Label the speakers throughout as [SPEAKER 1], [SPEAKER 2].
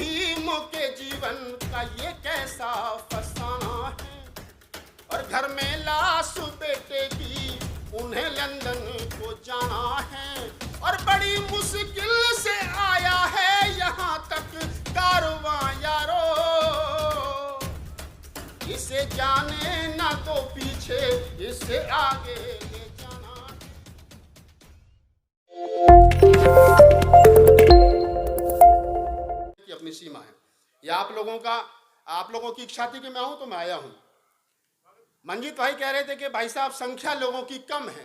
[SPEAKER 1] भीम के जीवन का ये कैसा फसाना है, और घर में लाश बेटे की उन्हें लंदन को जाना है, और बड़ी मुश्किल से आया है यहाँ तक कारवां यारो, इसे जाने ना तो पीछे इसे आगे ले जाना। की अपनी सीमा है, यह आप लोगों की इच्छा थी कि मैं आऊं तो मैं आया हूं। मंजीत भाई कह रहे थे कि भाई साहब संख्या लोगों की कम है,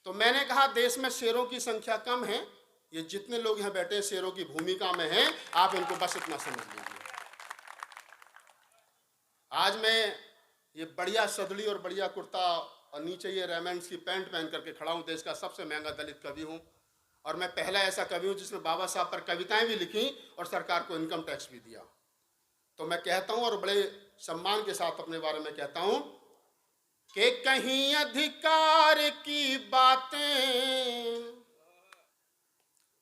[SPEAKER 1] तो मैंने कहा देश में शेरों की संख्या कम है, ये जितने लोग यहाँ बैठे हैं शेरों की भूमिका में हैं, आप इनको बस इतना समझ लीजिए। आज मैं ये बढ़िया सदड़ी और बढ़िया कुर्ता और नीचे ये रेमंड्स की पैंट पहन करके खड़ा हूँ, देश का सबसे महंगा दलित कवि हूँ, और मैं पहला ऐसा कवि हूँ जिसने बाबा साहब पर कविताएं भी लिखी और सरकार को इनकम टैक्स भी दिया। तो मैं कहता हूँ और बड़े सम्मान के साथ अपने बारे में कहता हूँ कि कहीं अधिकार की बातें,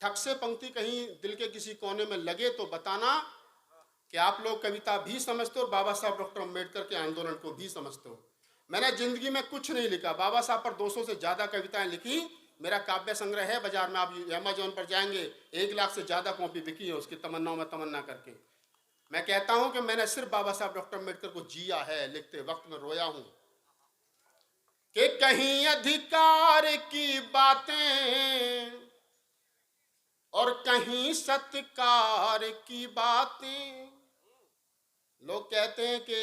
[SPEAKER 1] ठक से पंक्ति कहीं दिल के किसी कोने में लगे तो बताना कि आप लोग कविता भी समझते हो और बाबा साहब डॉक्टर अम्बेडकर के आंदोलन को भी समझते हो। मैंने जिंदगी में कुछ नहीं लिखा, बाबा साहब पर 200 से ज्यादा कविताएं लिखी, मेरा काव्य संग्रह है बाजार में, आप अमेज़न पर जाएंगे 1 लाख से ज्यादा कॉपी बिकी है उसकी तमन्नाओं में तमन्ना करके। मैं कहता हूं कि मैंने सिर्फ बाबा साहब डॉक्टर अम्बेडकर को जिया है, लिखते वक्त में रोया हूं कि कहीं अधिकार की बातें और कहीं सत्कार की बातें। लोग कहते हैं कि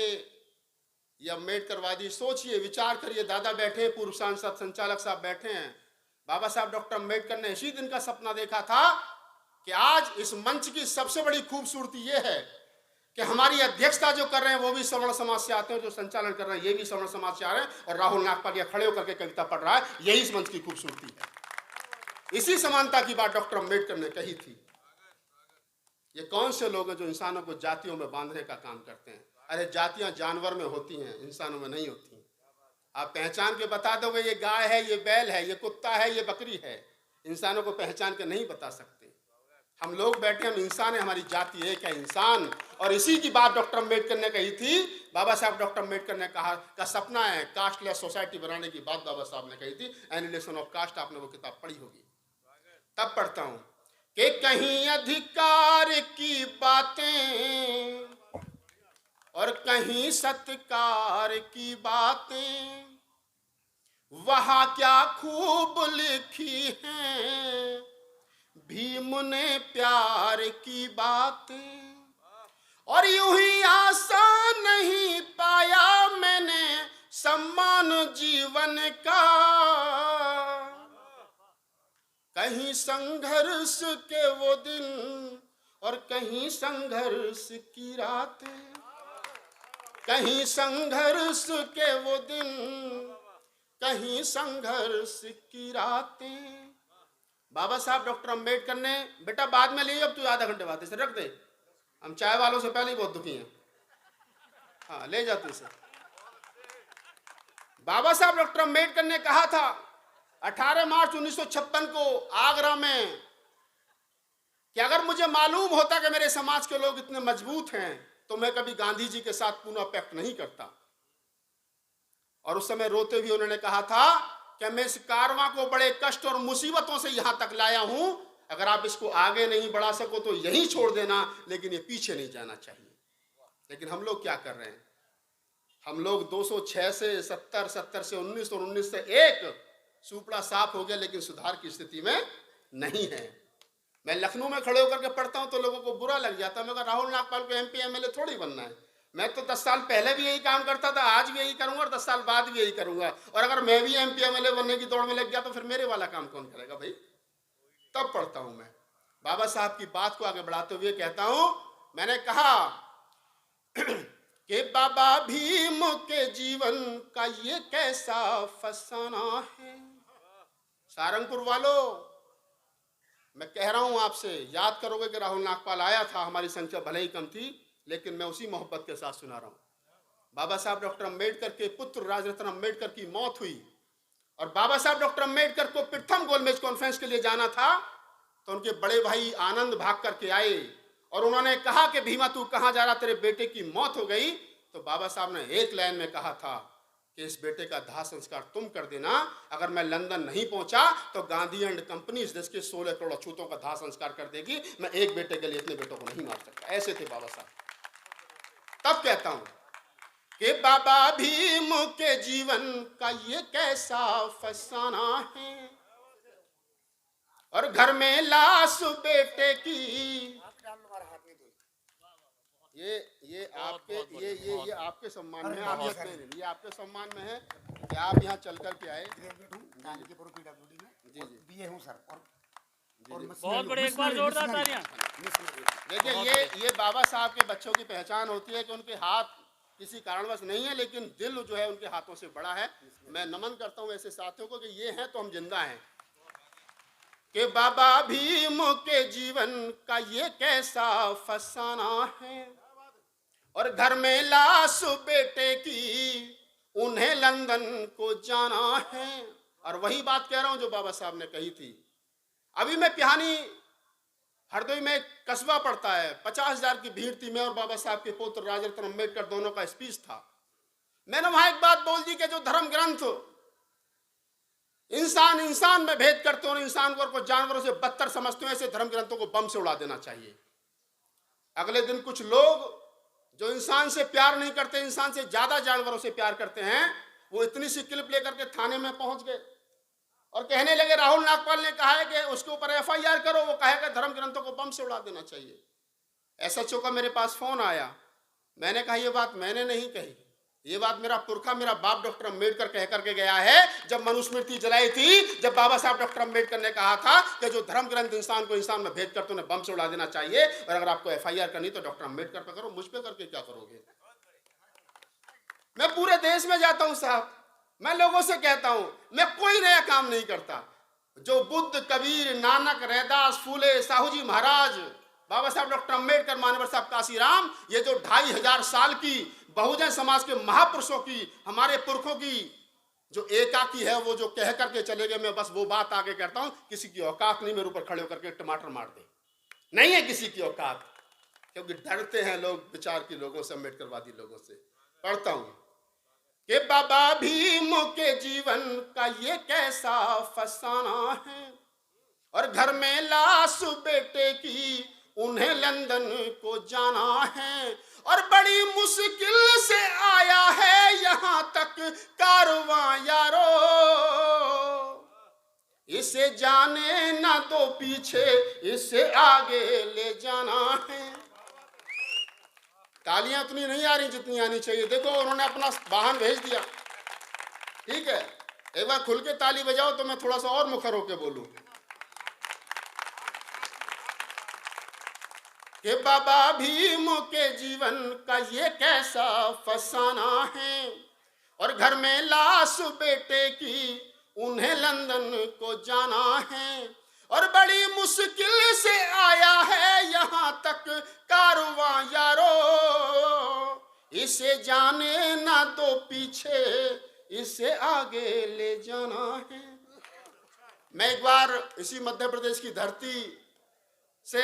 [SPEAKER 1] ये अम्बेडकरवादी, सोचिए विचार करिए, दादा बैठे, पूर्व सांसद संचालक साहब बैठे हैं, बाबा साहब डॉक्टर अम्बेडकर ने इसी दिन का सपना देखा था कि आज इस मंच की सबसे बड़ी खूबसूरती ये है कि हमारी अध्यक्षता जो कर रहे हैं वो भी सवर्ण समाज से आते हैं, जो संचालन कर रहे हैं ये भी सवर्ण समाज से आ रहे हैं, और राहुल नागपाल खड़े होकर के कविता पढ़ रहा है, यही इस मंच की खूबसूरती है। इसी समानता की बात डॉक्टर अम्बेडकर ने कही थी। ये कौन से लोग हैं जो इंसानों को जातियों में बांधने का काम करते हैं? अरे जातियां जानवर में होती हैं, इंसानों में नहीं होती। आप पहचान के बता दोगे ये गाय है, ये बैल है, ये कुत्ता है, ये बकरी है, इंसानों को पहचान के नहीं बता सकते। हम लोग बैठे, हम इंसान हैं, हमारी जाति एक है, इंसान। और इसी की बात डॉक्टर अम्बेडकर ने कही थी। बाबा साहब डॉक्टर अम्बेडकर ने कहा का सपना है कास्टलेस सोसाइटी बनाने की बात बाबा साहब ने कही थी। एनिहिलेशन ऑफ कास्ट, आपने वो किताब पढ़ी होगी। तब पढ़ता हूं कि कहीं अधिकार की बातें और कहीं सत्कार की बातें, वहां क्या खूब लिखी हैं भीम ने प्यार की बातें, और यूं ही आसान नहीं पाया मैंने सम्मान जीवन का, कहीं संघर्ष के वो दिन और कहीं संघर्ष की रातें, कहीं संघर्ष के वो दिन कहीं संघर्ष की रातें। बाबा साहब डॉक्टर अम्बेडकर ने, बेटा बाद में ले, अब तू आधा घंटे बाद इसे रख दे, हम चाय वालों से पहले ही बहुत दुखी हैं। हाँ ले जाते इसे। बाबा साहब डॉक्टर अम्बेडकर ने कहा था 18 मार्च 1956 को आगरा में कि अगर मुझे मालूम होता कि मेरे समाज के लोग इतने मजबूत हैं तो मैं कभी गांधी जी के साथ पुनः पैक्ट नहीं करता। और उस समय रोते हुए उन्होंने कहा था कि मैं इस कारवां को बड़े कष्ट और मुसीबतों से यहां तक लाया हूं, अगर आप इसको आगे नहीं बढ़ा सको तो यहीं छोड़ देना, लेकिन ये पीछे नहीं जाना चाहिए। लेकिन हम लोग क्या कर रहे हैं? हम लोग 206 से 70, 70 से 19 और 19 से 1 सुपड़ा साफ हो गया, लेकिन सुधार की स्थिति में नहीं है। मैं लखनऊ में खड़े होकर के पढ़ता हूं तो लोगों को बुरा लग जाता है। मैं राहुल नागपाल को MP MLA थोड़ी बनना है, मैं तो 10 साल पहले भी यही काम करता था, आज भी यही करूंगा और 10 साल बाद भी यही करूंगा। और अगर मैं भी MP MLA बनने की दौड़ में लग गया तो फिर मेरे वाला काम कौन करेगा भाई? तब पढ़ता हूं मैं। बाबा साहब की बात को आगे बढ़ाते हुए कहता हूं, मैंने कहा कि बाबा भीम के जीवन का ये कैसा फसाना है। सारंगपुर वालों, मैं कह रहा हूं आपसे, याद करोगे कि राहुल नागपाल आया था, हमारी संख्या भले ही कम थी, लेकिन मैं उसी मोहब्बत के साथ सुना रहा हूं। बाबा साहब डॉक्टर अम्बेडकर के पुत्र राजरत्न अम्बेडकर की मौत हुई और बाबा साहब डॉक्टर अम्बेडकर को प्रथम गोलमेज कॉन्फ्रेंस के लिए जाना था, तो उनके बड़े भाई आनंद भाग करके आए और उन्होंने कहा कि भीमा तू कहाँ जा रहा, तेरे बेटे की मौत हो गई। तो बाबा साहब ने एक लाइन में कहा था कि इस बेटे का दाह संस्कार तुम कर देना, अगर मैं लंदन नहीं पहुंचा तो गांधी एंड कंपनी इस देश के 16 करोड़ अछूतों का दाह संस्कार कर देगी, मैं एक बेटे के लिए इतने बेटों को नहीं मार सकता। ऐसे थे बाबा साहब। तब कहता हूं कि बाबा भीम के जीवन का ये कैसा फसाना है, और घर में लाश बेटे की। ये आपके सम्मान में है, आप ये आपके सम्मान में है कि आप यहाँ चल कर के आए। जी जी
[SPEAKER 2] बीए हूँ सर। और
[SPEAKER 3] बहुत बड़े, एक बार जोरदार तालियां।
[SPEAKER 1] देखिए ये बाबा साहब के बच्चों की पहचान होती है कि उनके हाथ किसी कारणवश नहीं है, लेकिन दिल जो है उनके हाथों से बड़ा है। मैं नमन करता हूँ ऐसे साथियों को कि ये हैं तो हम जिंदा हैं। कि बाबा भीम के जीवन का ये कैसा फसाना है, और घर में लाश बेटे की, उन्हें लंदन को जाना है। और वही बात कह रहा हूं जो बाबा साहब ने कही थी। अभी मैं पिहानी हरदोई में कस्बा पड़ता है, 50,000 की भीड़ थी। मैं और बाबा साहब के पुत्र राजरत्न अम्बेडकर दोनों का स्पीच था। मैंने वहां एक बात बोल दी कि जो धर्म ग्रंथ इंसान इंसान में भेद करते हो और इंसान को जानवरों से बदतर समझते हो, ऐसे धर्म ग्रंथों को बम से उड़ा देना चाहिए। अगले दिन कुछ लोग जो इंसान से प्यार नहीं करते, इंसान से ज्यादा जानवरों से प्यार करते हैं, वो इतनी सी क्लिप लेकर के थाने में पहुंच गए और कहने लगे राहुल नागपाल ने कहा है कि उसके ऊपर FIR करो, वो कहेगा धर्म ग्रंथों को बम से उड़ा देना चाहिए। SHO का मेरे पास फोन आया। मैंने कहा ये बात मैंने नहीं कही, ये बात मेरा पुरखा, मेरा बाप डॉक्टर अम्बेडकर कह करके गया है। जब मनुस्मृति जलाई थी, जब बाबा साहब डॉक्टर अम्बेडकर ने कहा था कि जो धर्म ग्रंथ इंसान को इंसान में भेद करते उन्हें बम से उड़ा देना चाहिए, और अगर आपको FIR करनी तो डॉक्टर अम्बेडकर पे करो, मुझ पे करके क्या करोगे। मैं पूरे देश में जाता हूं साहब, मैं लोगों से कहता हूं मैं कोई नया काम नहीं करता। जो बुद्ध, कबीर, नानक, रैदास, फूले, साहू जी महाराज, बाबा साहब डॉक्टर अम्बेडकर, मानवर साहब काशीराम, ये जो 2500 साल की बहुजन समाज के महापुरुषों की, हमारे पुरखों की जो एकाकी है, वो जो कह करके चले गए, मैं बस वो बात आगे करता हूं। किसी की औकात नहीं मेरे ऊपर खड़े होकर के टमाटर मार दे, नहीं है किसी की औकात, क्योंकि डरते हैं लोग विचार के लोगों से, अम्बेडकरवादी लोगों से। पढ़ता हूं कि बाबा भीम के जीवन का ये कैसा फसाना है, और घर में लाश बेटे की, उन्हें लंदन को जाना है, और बड़ी मुश्किल से आया है यहां तक कारवां यारो, इसे जाने ना दो पीछे, इसे आगे ले जाना है। तालियां उतनी नहीं आ रही जितनी आनी चाहिए। देखो उन्होंने अपना वाहन भेज दिया, ठीक है, एक बार खुल के ताली बजाओ तो मैं थोड़ा सा और मुखर होके बोलूं कि बाबा भीम के जीवन का ये कैसा फसाना है, और घर में लाश बेटे की, उन्हें लंदन को जाना है, और बड़ी मुश्किल से आया है यहां तक कारवां यारो, इसे जाने ना दो पीछे, इसे आगे ले जाना है। मैं एक बार इसी मध्य प्रदेश की धरती से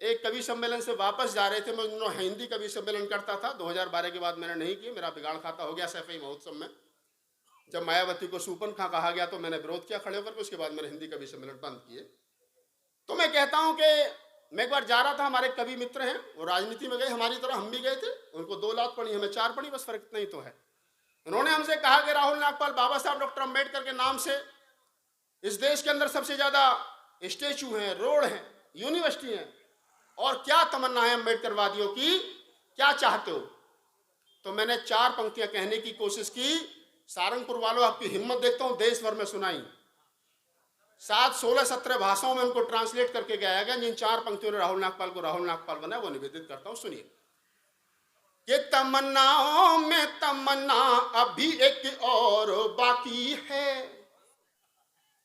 [SPEAKER 1] एक कवि सम्मेलन से वापस जा रहे थे। मैं हिंदी कवि सम्मेलन करता था, 2012 के बाद मैंने नहीं किया, मेरा बिगाड़ खाता हो गया सैफई महोत्सव में। जब मायावती को सूपन खा कहा गया तो मैंने विरोध किया खड़े होकर, उसके बाद मैंने हिंदी कवि सम्मेलन बंद किए। तो मैं कहता हूं कि मैं एक बार जा रहा था, हमारे कवि मित्र हैं, वो राजनीति में गए, हमारी तरह हम भी गए थे। उनको 2 लाख पड़ी, हमें 4 पड़ी, बस फर्क इतना ही तो है। उन्होंने हमसे कहा कि राहुल नागपाल, बाबा साहब डॉक्टर अम्बेडकर के नाम से इस देश के अंदर सबसे ज्यादा स्टेचू हैं, रोड हैं, यूनिवर्सिटी हैं, और क्या तमन्ना है अम्बेडकरवादियों की, क्या चाहते हो। तो मैंने 4 पंक्तियां कहने की कोशिश की। सारंगपुर वालों, आपकी हिम्मत देखता हूं, देश भर में सुनाई। 7, 16, 17 भाषाओं में उनको ट्रांसलेट करके गाया गया। जिन 4 पंक्तियों ने राहुल नागपाल को राहुल नागपाल बनाया, वो निवेदित करता हूं, सुनिए। ये तमन्नाओं में तमन्ना अभी एक और बाकी है,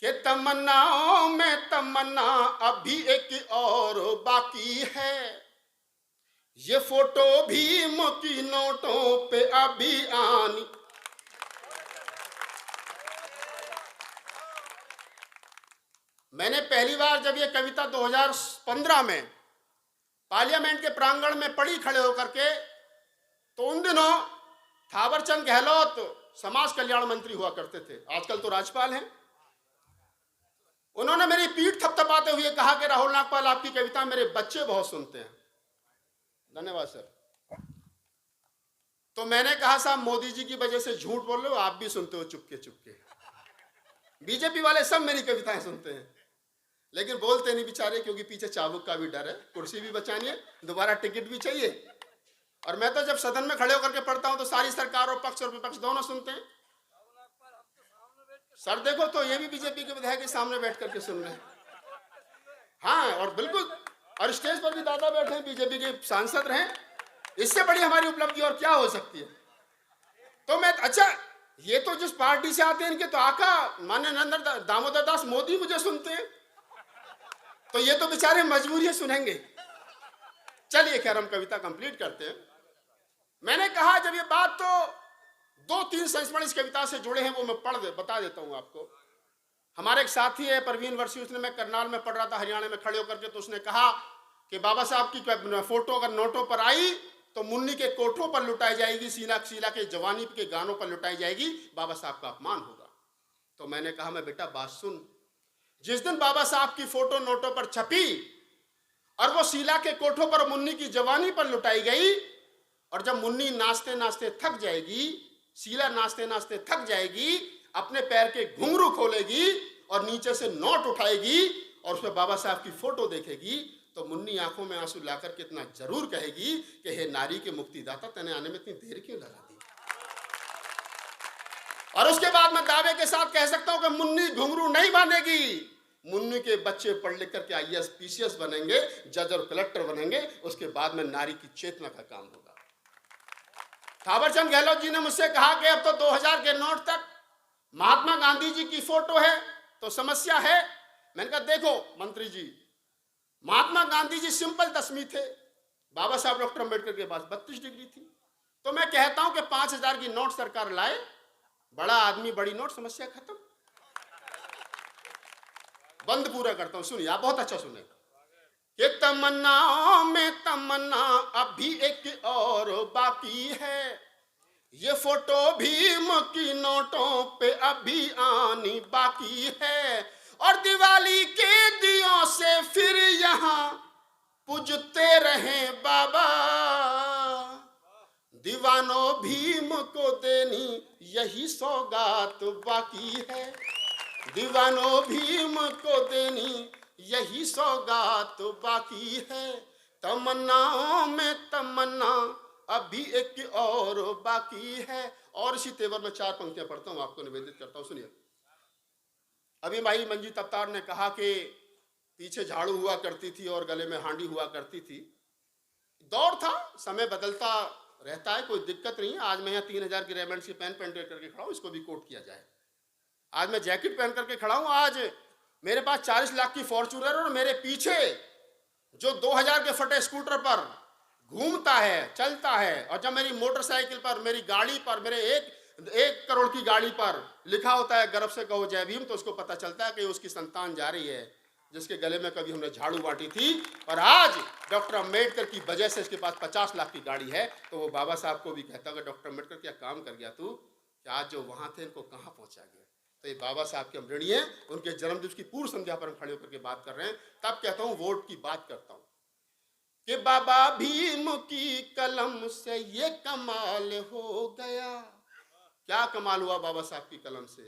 [SPEAKER 1] कि तमन्नाओं में तमन्ना अभी एक और बाकी है, ये फोटो भीम की नोटों पे अभी आनी। मैंने पहली बार जब ये कविता 2015 में पार्लियामेंट के प्रांगण में पड़ी खड़े होकर के, तो उन दिनों थावरचंद गहलोत समाज कल्याण मंत्री हुआ करते थे, आजकल तो राज्यपाल हैं। उन्होंने मेरी पीठ थपथपाते हुए कहा कि राहुल नागपाल, आपकी कविता मेरे बच्चे बहुत सुनते हैं। धन्यवाद सर। तो मैंने कहा, साहब मोदी जी की वजह से झूठ बोल रहे हो, आप भी सुनते हो चुपके चुपके। बीजेपी वाले सब मेरी कविताएं सुनते हैं, लेकिन बोलते नहीं बेचारे, क्योंकि पीछे चाबुक का भी डर है, कुर्सी भी बचानी है, दोबारा टिकट भी चाहिए। और मैं तो जब सदन में खड़े होकर के पढ़ता हूं तो सारी सरकार और पक्ष और विपक्ष दोनों सुनते हैं। सर देखो, तो ये भी बीजेपी के विधायक के सामने बैठ करके सुन रहे हैं। हाँ, और बिल्कुल, और स्टेज पर भी दादा बैठे हैं, बीजेपी के सांसद रहे। इससे बड़ी हमारी उपलब्धि और क्या हो सकती है। तो मैं, अच्छा, ये तो जिस पार्टी से आते हैं इनके तो आका माननीय नरेंद्र दामोदर दास मोदी मुझे सुनते हैं, तो ये तो बेचारे मजबूरी सुनेंगे। चलिए खैर, हम कविता कंप्लीट करते हैं। मैंने कहा, जब ये बात, तो 2-3 संस्मरण इस कविता से जुड़े हैं, वो मैं बता देता हूं आपको। हमारे एक साथी है परवीन वर्षी, उसने, मैं करनाल में पढ़ रहा था हरियाणा में खड़े होकर के, तो उसने कहा कि बाबा साहब की फोटो अगर नोटों पर आई तो मुन्नी के कोठों पर लुटाई जाएगी, शीला के जवानी के गानों पर लुटाई जाएगी, बाबा साहब का अपमान होगा। तो मैंने कहा, मैं बेटा बात सुन, जिस दिन बाबा साहब की फोटो नोटों पर छपी और वो शीला के कोठों पर मुन्नी की जवानी पर लुटाई गई, और जब मुन्नी नाचते नाचते थक जाएगी, शीला नाचते नाचते थक जाएगी, अपने पैर के घुंघरू खोलेगी और नीचे से नोट उठाएगी और उसमें बाबा साहब की फोटो देखेगी, तो मुन्नी आंखों में आंसू लाकर के इतना जरूर कहेगी कि हे नारी के मुक्तिदाता, तने आने में इतनी देर क्यों लगा दी। और उसके बाद मैं दावे के साथ कह सकता हूं कि मुन्नी घुंघरू नहीं बांधेगी, मुन्नी के बच्चे पढ़ लिख करके IAS PCS बनेंगे, जज और कलेक्टर बनेंगे, उसके बाद में नारी की चेतना का काम होगा। थावरचंद गहलोत जी ने मुझसे कहा कि अब तो 2000 के नोट तक महात्मा गांधी जी की फोटो है, तो समस्या है। मैंने कहा, देखो मंत्री जी, महात्मा गांधी जी सिंपल 10वीं थे, बाबा साहब डॉक्टर अम्बेडकर के पास 32 डिग्री थी। तो मैं कहता हूं कि 5000 की नोट सरकार लाए, बड़ा आदमी बड़ी नोट, समस्या खत्म। बंद पूरा करता हूं, सुनिए, आप बहुत अच्छा सुने। कि तमन्नाओं में तमन्ना अभी एक और बाकी है, ये फोटो भीम की नोटों पे अभी आनी बाकी है, और दिवाली के दियों से फिर यहाँ पूजते रहे बाबा, दीवानों भीम को देनी यही सौगात बाकी है, दीवानों भीम को देनी यही सौगात बाकी है, तमन्नाओं में तमन्ना अभी एक और बाकी है। और इसी तेवर में 4 पंक्तियां पढ़ता हूं, आपको निवेदित करता हूं, सुनिए। अभी भाई मंजीत अवतार ने कहा कि पीछे झाड़ू हुआ करती थी और गले में हांडी हुआ करती थी। दौर था, समय बदलता रहता है, कोई दिक्कत नहीं है। आज मैं यहाँ 3000 की रेमंड की पेन करके खड़ा हूँ, इसको भी कोट किया जाए। आज मैं जैकेट पहन करके खड़ा हूँ, आज मेरे पास 40 लाख की फॉर्च्यूनर, और मेरे पीछे जो 2000 के फटे स्कूटर पर घूमता है, चलता है, और जब मेरी मोटरसाइकिल पर, मेरी गाड़ी पर, मेरे 1 करोड़ की गाड़ी पर लिखा होता है गर्व से कहो जय भीम, तो उसको पता चलता है कि उसकी संतान जा रही है, जिसके गले में कभी हमने झाड़ू बांटी थी, और आज डॉक्टर अम्बेडकर की वजह से इसके पास 50 लाख की गाड़ी है। तो वो बाबा साहब को भी कहता है, डॉक्टर अम्बेडकर क्या काम कर गया तू, कि आज जो वहां थे इनको कहाँ पहुंचा गया। तो ये बाबा साहब के हम ऋणी हैं, उनके जन्मदिवस की पूर्व संध्या पर हम खड़े होकर के बात कर रहे हैं। तब कहता हूं, वोट की बात करता हूं कि बाबा भीम की कलम से ये कमाल हो गया। क्या कमाल हुआ बाबा साहब की कलम से।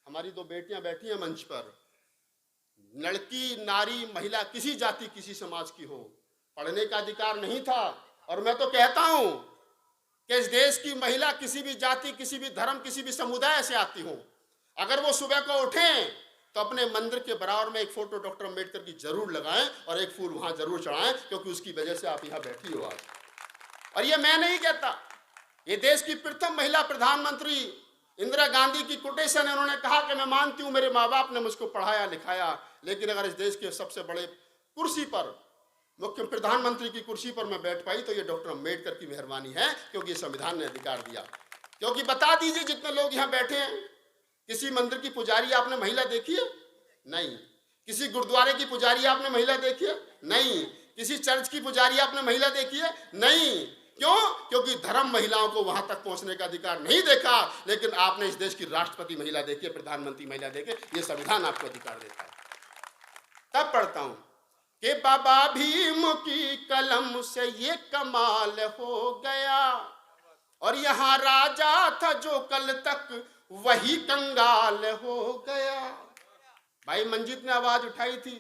[SPEAKER 1] हमारी 2 बेटियां बैठी हैं मंच पर, लड़की, नारी, महिला, किसी जाति, किसी समाज की हो, पढ़ने का अधिकार नहीं था। और मैं तो कहता हूं कि इस देश की महिला किसी भी जाति, किसी भी धर्म, किसी भी समुदाय से आती हो, अगर वो सुबह को उठें तो अपने मंदिर के बराबर में एक फोटो डॉक्टर अम्बेडकर की जरूर लगाएं और एक फूल वहां जरूर चढ़ाएं, क्योंकि उसकी वजह से आप यहां बैठी हो आज। और ये मैं नहीं कहता, ये देश की प्रथम महिला प्रधानमंत्री इंदिरा गांधी की कोटेशन है। उन्होंने कहा कि मैं मानती हूं मेरे माँ बाप ने मुझको पढ़ाया लिखाया, लेकिन अगर इस देश के सबसे बड़े कुर्सी पर, मुख्य प्रधानमंत्री की कुर्सी पर मैं बैठ पाई तो ये डॉक्टर अम्बेडकर की मेहरबानी है, क्योंकि संविधान ने अधिकार दिया। क्योंकि बता दीजिए, जितने लोग यहाँ बैठे हैं, किसी मंदिर की पुजारी आपने महिला देखी है? नहीं। किसी गुरुद्वारे की पुजारी आपने महिला देखी है? नहीं। किसी चर्च की पुजारी आपने महिला देखी है? नहीं। क्यों? क्योंकि धर्म महिलाओं को वहां तक पहुंचने का अधिकार नहीं देखा, लेकिन आपने इस देश की राष्ट्रपति महिला देखी है, प्रधानमंत्री महिला देखी, ये संविधान आपको अधिकार देता है। तब पढ़ता हूं कि बाबा भीम की कलम से ये कमाल हो गया, और यहां राजा था जो कल तक वही कंगाल हो गया। भाई मंजीत ने आवाज उठाई थी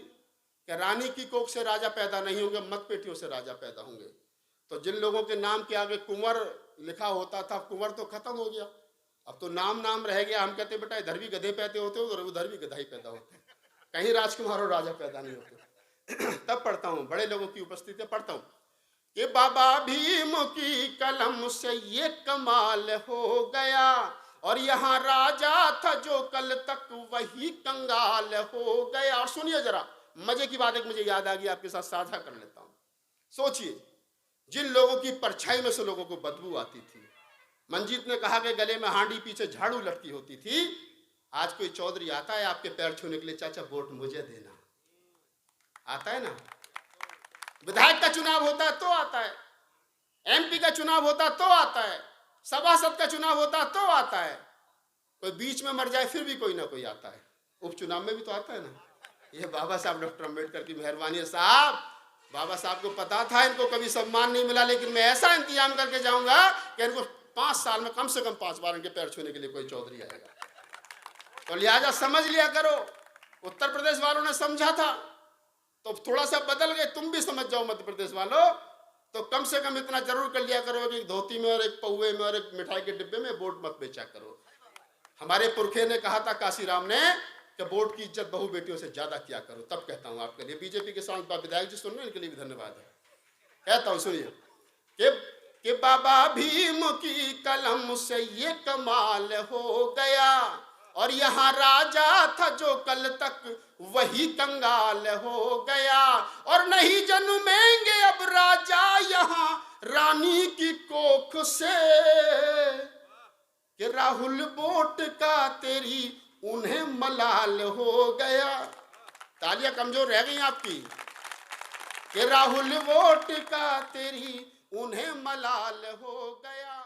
[SPEAKER 1] कि रानी की कोख से राजा पैदा नहीं होंगे, मतपेटियों से राजा पैदा होंगे। तो जिन लोगों के नाम के आगे कुंवर लिखा होता था, कुंवर तो खत्म हो गया, अब तो नाम नाम रह गया। हम कहते बेटा इधर भी गधे पैदा होते हो और उधर भी गधा ही पैदा होते हैं, कहीं राजकुमार और राजा पैदा नहीं होते। तब पढ़ता हूं, बड़े लोगों की उपस्थिति पढ़ता हूं कि बाबा भीम की कलम से ये कमाल हो गया, और यहाँ राजा था जो कल तक वही कंगाल हो गया। और सुनिए जरा, मजे की बात एक मुझे याद आ गई, आपके साथ साझा कर लेता हूं। सोचिए, जिन लोगों की परछाई में से लोगों को बदबू आती थी, मंजीत ने कहा कि गले में हांडी पीछे झाड़ू लटकी होती थी, आज कोई चौधरी आता है आपके पैर छूने के लिए, चाचा वोट मुझे देना, आता है ना। विधायक का चुनाव होता है तो आता है, एमपी का चुनाव होता तो आता है, सभासद का चुनाव होता तो आता है, कोई बीच में मर जाए फिर भी कोई ना कोई आता है, उपचुनाव में भी तो आता है ना। ये बाबा साहब डॉक्टर अम्बेडकर की मेहरबानी है साहब। बाबा साहब को पता था इनको कभी सम्मान नहीं मिला, लेकिन मैं ऐसा इंतजाम करके जाऊंगा कि इनको 5 साल में कम से कम 5 बार इनके पैर छूने के लिए कोई चौधरी आएगा। तो लिहाजा समझ लिया करो, उत्तर प्रदेश वालों ने समझा था तो थोड़ा सा बदल गए, तुम भी समझ जाओ मध्य प्रदेश वालों। तो कम से कम इतना जरूर कर लिया करो कि एक धोती में और एक पौवे में और एक मिठाई के डिब्बे में वोट मत बेचा करो। हमारे पुरखे ने कहा था, काशीराम ने, कि वोट की इज्जत बहू बेटियों से ज्यादा किया करो। तब कहता हूं आपके लिए, बीजेपी के साथ विधायक जी सुन रहे हैं, इनके लिए भी धन्यवाद है। कहता हूं सुनिए कि बाबा भीम की कलम से ये कमाल हो गया, और यहाँ राजा था जो कल तक वही कंगाल हो गया, और नहीं जन्मेंगे अब राजा यहाँ रानी की कोख से, कि राहुल वोट का तेरी उन्हें मलाल हो गया। तालियां कमजोर रह गई आपकी। कि राहुल वोट का तेरी उन्हें मलाल हो गया।